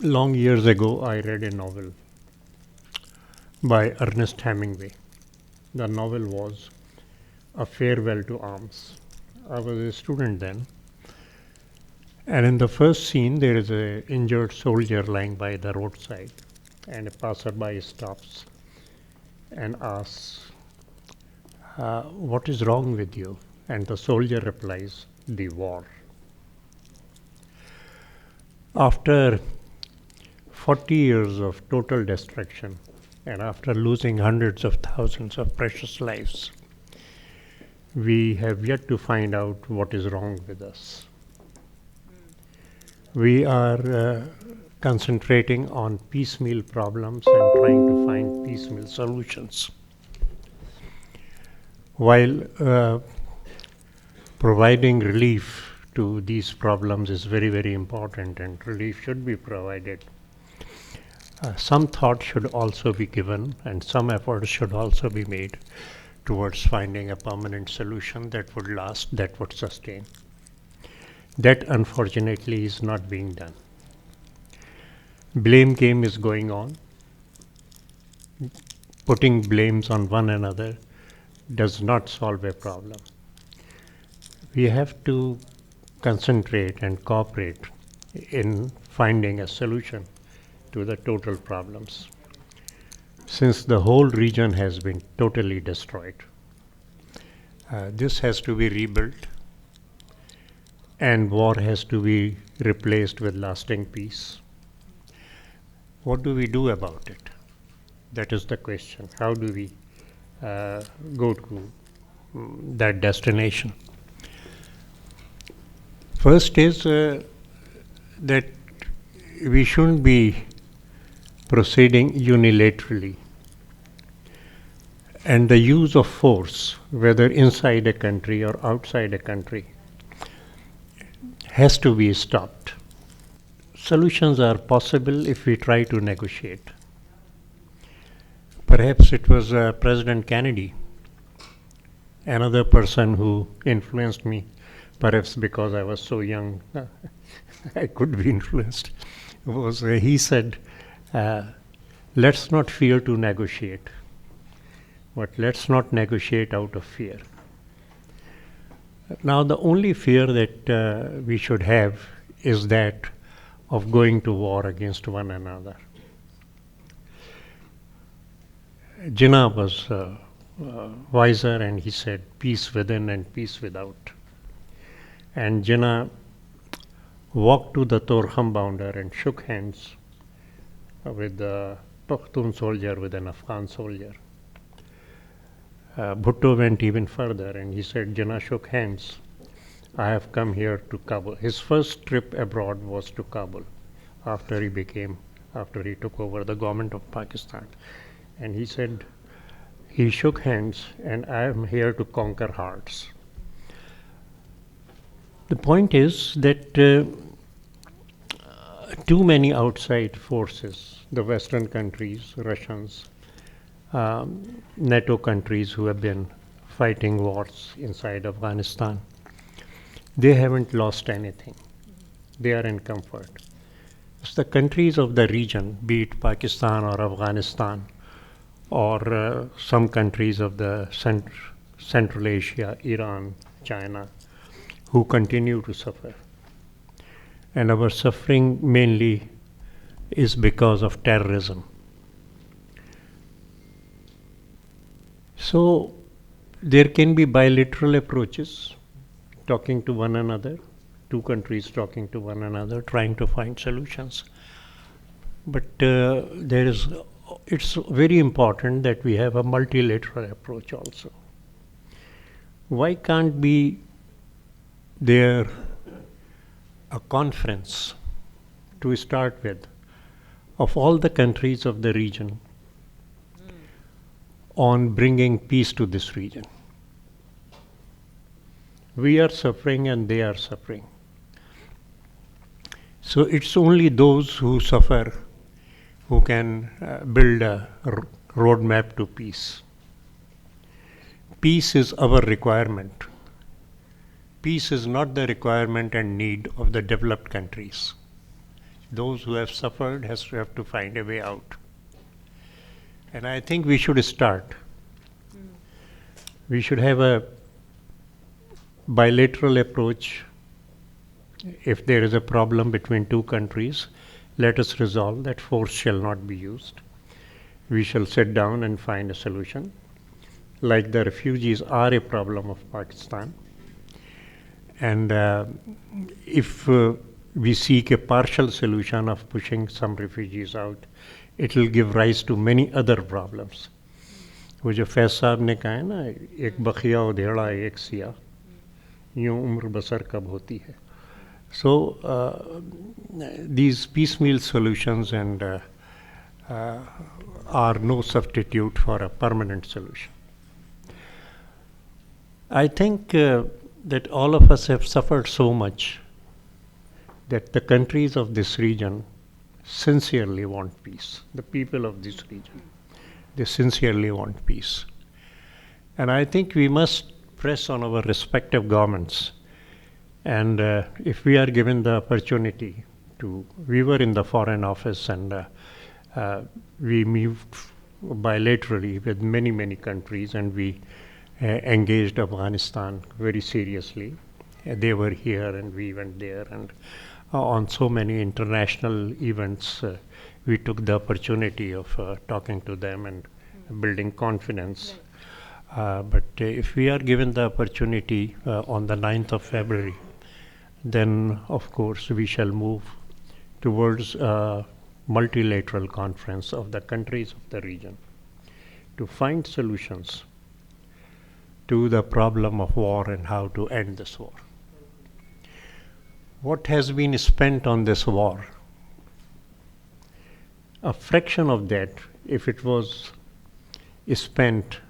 Long years ago, I read a novel by Ernest Hemingway. The novel was A Farewell to Arms. I was a student then, and in the first scene, there is an injured soldier lying by the roadside, and a passerby stops and asks, "What is wrong with you?" And the soldier replies, "The war." After 40 years of total destruction, and after losing hundreds of thousands of precious lives, we have yet to find out what is wrong with us. We are concentrating on piecemeal problems and trying to find piecemeal solutions. While providing relief to these problems is very, very important, and relief should be provided, some thought should also be given, and some efforts should also be made towards finding a permanent solution that would last, that would sustain. That unfortunately is not being done. Blame game is going on. Putting blames on one another does not solve a problem. We have to concentrate and cooperate in finding a solution to the total problems. Since the whole region has been totally destroyed, this has to be rebuilt, and war has to be replaced with lasting peace. What do we do about it? That is the question. How do we go to that destination? First is that we shouldn't be proceeding unilaterally, and the use of force, whether inside a country or outside a country, has to be stopped. Solutions are possible if we try to negotiate. Perhaps it was President Kennedy, another person who influenced me, perhaps because I was so young, I could be influenced. He said, let's not fear to negotiate, but let's not negotiate out of fear. Now, the only fear that we should have is that of going to war against one another. Jinnah was wiser, and he said, peace within and peace without. And Jinnah walked to the Torkham bounder and shook hands with a Pakhtun soldier, with an Afghan soldier. Bhutto went even further, and he said, Jinnah shook hands. I have come here to Kabul. His first trip abroad was to Kabul after he took over the government of Pakistan. And he said, he shook hands, and I am here to conquer hearts. The point is that too many outside forces, the Western countries, Russians, NATO countries who have been fighting wars inside Afghanistan, they haven't lost anything. They are in comfort. It's the countries of the region, be it Pakistan or Afghanistan, or some countries of the Central Asia, Iran, China, who continue to suffer. And our suffering mainly is because of terrorism. So there can be bilateral approaches, talking to one another, two countries talking to one another, trying to find solutions. But it's very important that we have a multilateral approach also. Why can't be there a conference to start with of all the countries of the region on bringing peace to this region? We are suffering and they are suffering. So it's only those who suffer who can build a roadmap to peace. Peace is our requirement. Peace is not the requirement and need of the developed countries. Those who have suffered have to find a way out. And I think we should start. We should have a bilateral approach. If there is a problem between two countries, let us resolve that. Force shall not be used. We shall sit down and find a solution. Like the refugees are a problem of Pakistan. And if we seek a partial solution of pushing some refugees out, it will give rise to many other problems. वो जो फैज साहब ने कहा है ना, एक बखिया उधेड़ा एक सिया, यूं उम्र बसर कब होती है. So these piecemeal solutions are no substitute for a permanent solution. I think that all of us have suffered so much that the countries of this region sincerely want peace. The people of this region, they sincerely want peace. And I think we must press on our respective governments. And if we are given the opportunity to, we were in the Foreign Office and we moved bilaterally with many, many countries, and we engaged Afghanistan very seriously. They were here and we went there, and on so many international events, we took the opportunity of talking to them and building confidence. But if we are given the opportunity on the 9th of February, then of course we shall move towards a multilateral conference of the countries of the region to find solutions to the problem of war and how to end this war. What has been spent on this war? A fraction of that, if it was spent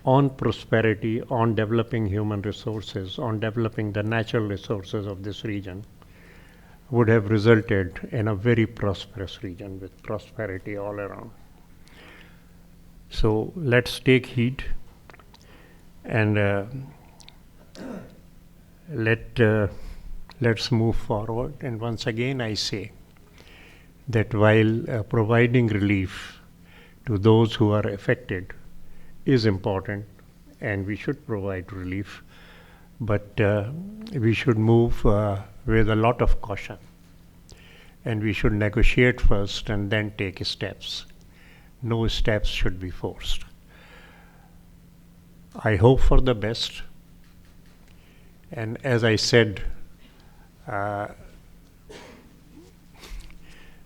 on prosperity, on developing human resources, on developing the natural resources of this region, would have resulted in a very prosperous region with prosperity all around. So let's take heed and let's move forward. And once again I say that while providing relief to those who are affected is important, and we should provide relief, but we should move with a lot of caution, and we should negotiate first and then take steps. No steps should be forced. I hope for the best, and as I said, that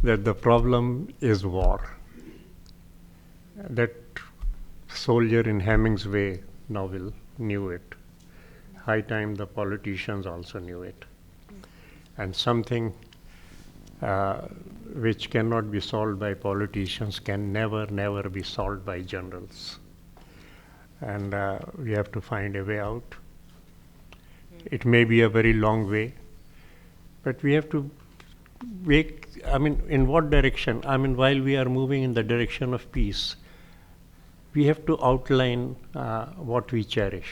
the problem is war. That soldier in Hemingway novel knew it. High time the politicians also knew it. And something which cannot be solved by politicians can never be solved by generals. And we have to find a way out. It may be a very long way, but we have to in what direction? While we are moving in the direction of peace, we have to outline what we cherish.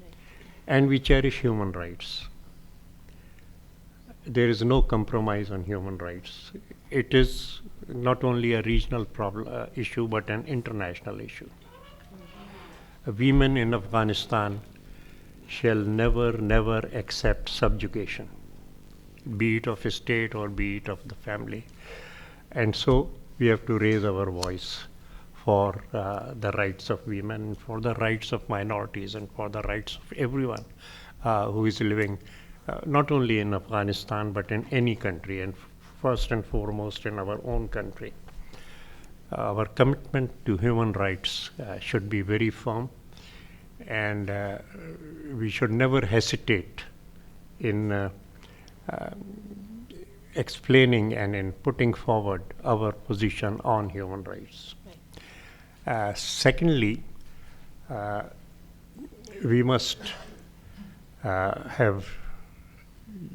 Right. And we cherish human rights. There is no compromise on human rights. It is not only a regional issue, but an international issue. Women in Afghanistan shall never accept subjugation, be it of a state or be it of the family. And so we have to raise our voice for the rights of women, for the rights of minorities, and for the rights of everyone who is living not only in Afghanistan but in any country, and first and foremost in our own country. Our commitment to human rights should be very firm, and we should never hesitate in explaining and in putting forward our position on human rights. Right. Secondly, we must have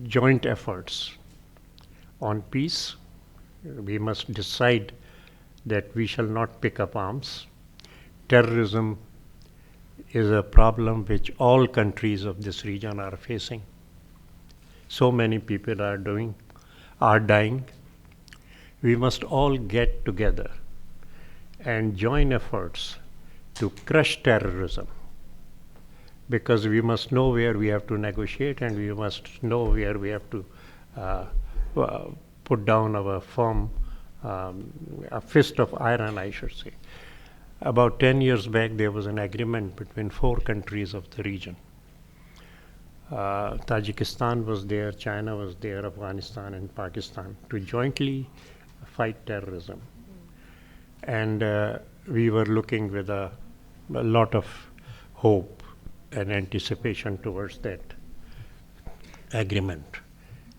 joint efforts on peace. We must decide that we shall not pick up arms. Terrorism is a problem which all countries of this region are facing. So many people are are dying. We must all get together and join efforts to crush terrorism, because we must know where we have to negotiate, and we must know where we have to put down our firm, a fist of iron, I should say. About 10 years back, there was an agreement between 4 countries of the region. Tajikistan was there, China was there, Afghanistan and Pakistan, to jointly fight terrorism. And we were looking with a lot of hope and anticipation towards that agreement.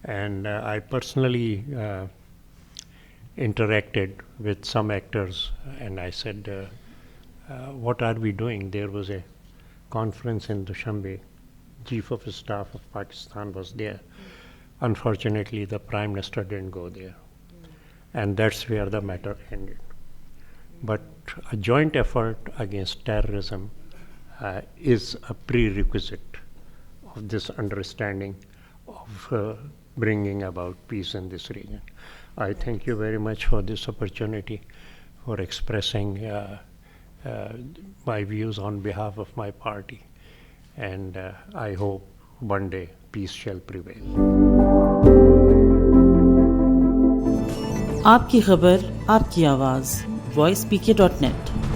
And I personally interacted with some actors, and I said, what are we doing? There was a conference in Dushanbe. Chief of Staff of Pakistan was there. Unfortunately, the Prime Minister didn't go there. And that's where the matter ended. But a joint effort against terrorism is a prerequisite of this understanding of bringing about peace in this region. I thank you very much for this opportunity, for expressing my views on behalf of my party. And I hope one day peace shall prevail. आपकी खबर, आपकी आवाज़, voicepkdotnet